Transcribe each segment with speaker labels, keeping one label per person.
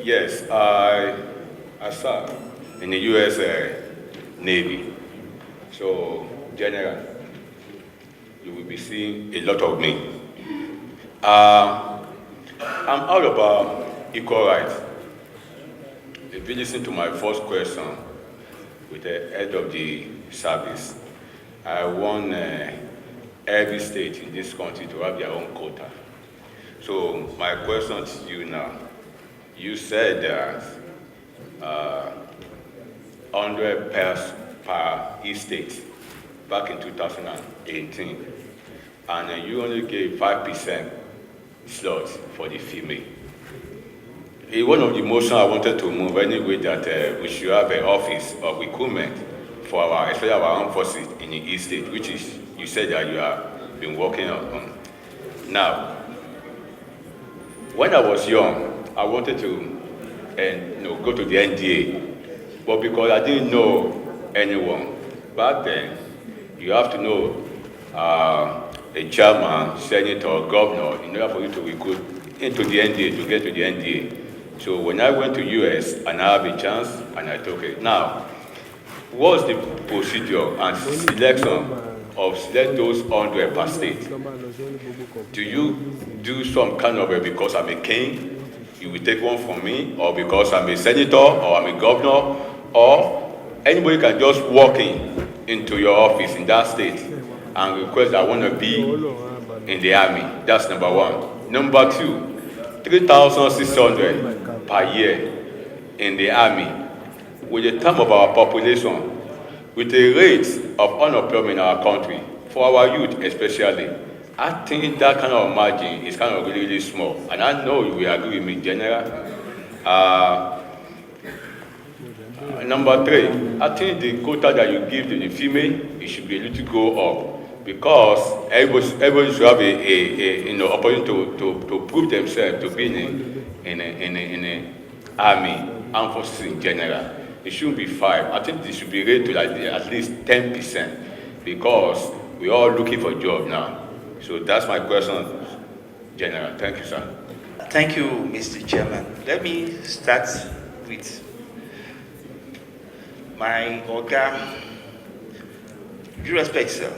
Speaker 1: Yes, I served in the U.S. Navy. So, General, you will be seeing a lot of me. Uh, I'm all about equal rights. If you listen to my first question with the head of the service, I want every state in this country to have their own quota. So my question to you now, you said that 100 pairs per estate back in 2018, and you only gave 5% slots for the female. It's one of the motions I wanted to move anyway, that we should have an office of recruitment for our, especially our armed forces in the East State, which is, you said that you have been working on. Now, when I was young, I wanted to go to the NDA, but because I didn't know anyone, back then, you have to know a chairman, senator, governor, in order for you to recruit into the NDA, to get to the NDA. So when I went to US and I have a chance, and I took it. Now, what's the procedure and selection of select those 100 per state? Do you do some kind of because I'm a king, you will take one from me, or because I'm a senator, or I'm a governor, or anybody can just walk into your office in that state and request, I want to be in the army? That's number one. Number two, 3,600 per year in the army. With the term of our population, with a rate of unemployment in our country, for our youth especially, I think that kind of margin is kind of really, really small. And I know you will agree with me, General. Number three, I think the quota that you give to the female, it should be able to go up, because everybody should have a opportunity to prove themselves to be in a army, armed forces in general. It shouldn't be 5. I think it should be raised to like at least 10%, because we're all looking for a job now. So that's my question, General. Thank you, sir.
Speaker 2: Thank you, Mr. Chairman. Let me start with my Oga. Due respect, sir.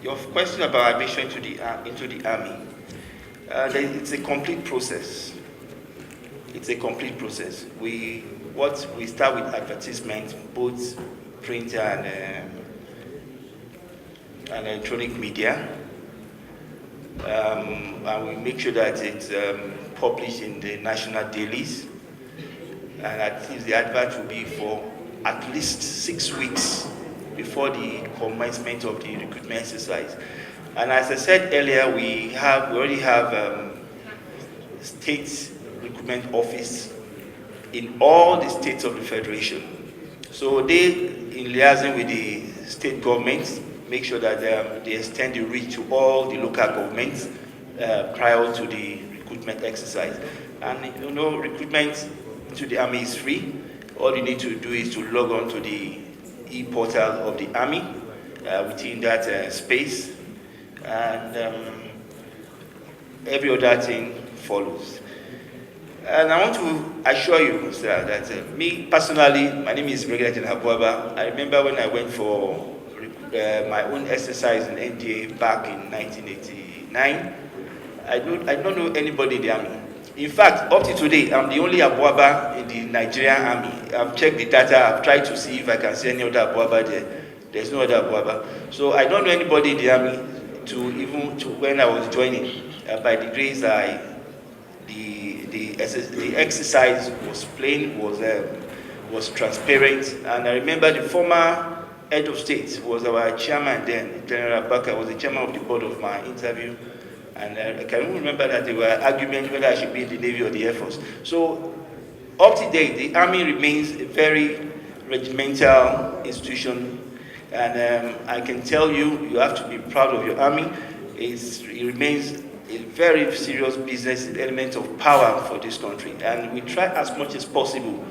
Speaker 2: Your question about admission into the army, it's a complete process. It's a complete process. We start with advertisement, both printer and electronic media, and we make sure that it's published in the national dailies, and at least the advert will be for at least 6 weeks before the commencement of the recruitment exercise. And as I said earlier, we already have state recruitment office in all the states of the Federation. So they, in liaison with the state governments, make sure that they extend the reach to all the local governments prior to the recruitment exercise. And recruitment to the Army is free. All you need to do is to log on to the e-portal of the Army within that space, and every other thing follows. And I want to assure you, sir, that me personally, my name is Brigadier General Abuaba. I remember when I went for my own exercise in NDA back in 1989. I don't know anybody in the Army. In fact, up to today, I'm the only Abuaba in the Nigerian Army. I've checked the data. I've tried to see if I can see any other Abuaba there. There's no other Abuaba. So I don't know anybody in the Army to when I was joining. By the grace, the exercise was plain, was transparent, and I remember the former head of state was our chairman then, General Baka, was the chairman of the board of my interview. And I can remember that there were arguments whether I should be in the Navy or the Air Force. So, up to date, the Army remains a very regimental institution. And I can tell you, you have to be proud of your Army. It remains a very serious business, an element of power for this country. And we try as much as possible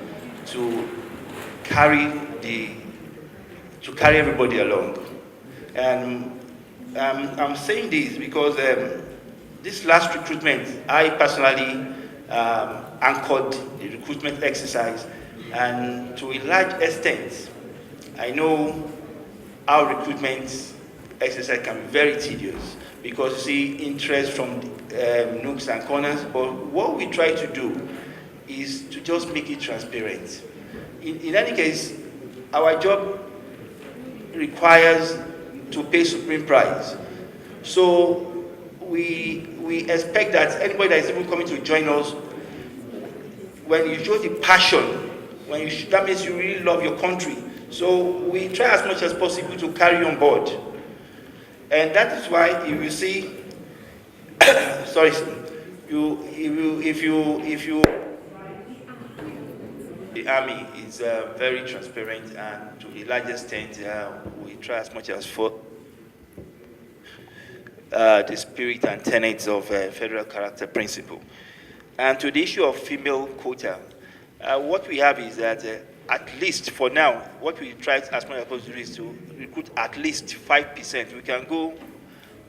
Speaker 2: to carry everybody along. And I'm saying this because this last recruitment, I personally anchored the recruitment exercise, and to a large extent, I know our recruitment exercise can be very tedious because you see interest from nooks and corners, but what we try to do is to just make it transparent. In any case, our job requires to pay supreme price. So we expect that anybody that is even coming to join us, when you show the passion, that means you really love your country. So we try as much as possible to carry on board. And that is why if you see, sorry, if you the army is very transparent, and to the largest extent, we try as much as for the spirit and tenets of federal character principle. And to the issue of female quota, what we have is that at least for now, what we try as much as possible is to recruit at least 5%. We can go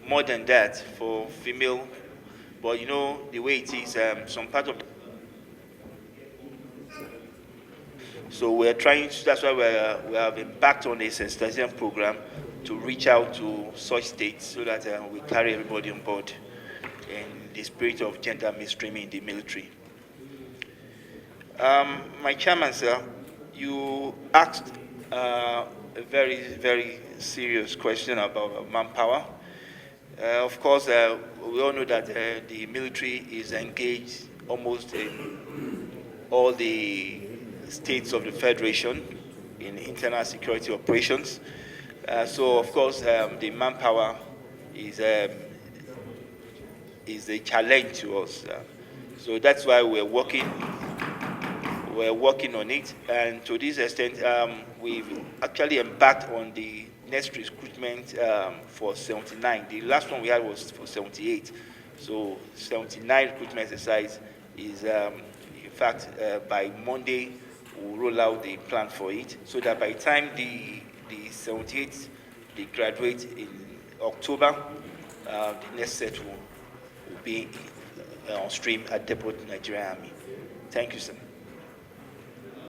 Speaker 2: more than that for female, but you know the way it is, some part of. So we're trying to, that's why we have embarked on a sensitization program to reach out to such states so that we carry everybody on board in the spirit of gender mainstreaming in the military. My chairman, sir, you asked a very, very serious question about manpower. Of course, we all know that the military is engaged almost in all the states of the Federation in internal security operations. So, of course, the manpower is a challenge to us. So that's why we're working on it. And to this extent, we've actually embarked on the next recruitment for 79. The last one we had was for 78. So 79 recruitment exercise is, in fact, by Monday, we'll roll out the plan for it, so that by the time the 78 they graduate in October, the next set will be on stream at Depot Nigerian Army. Thank you, sir.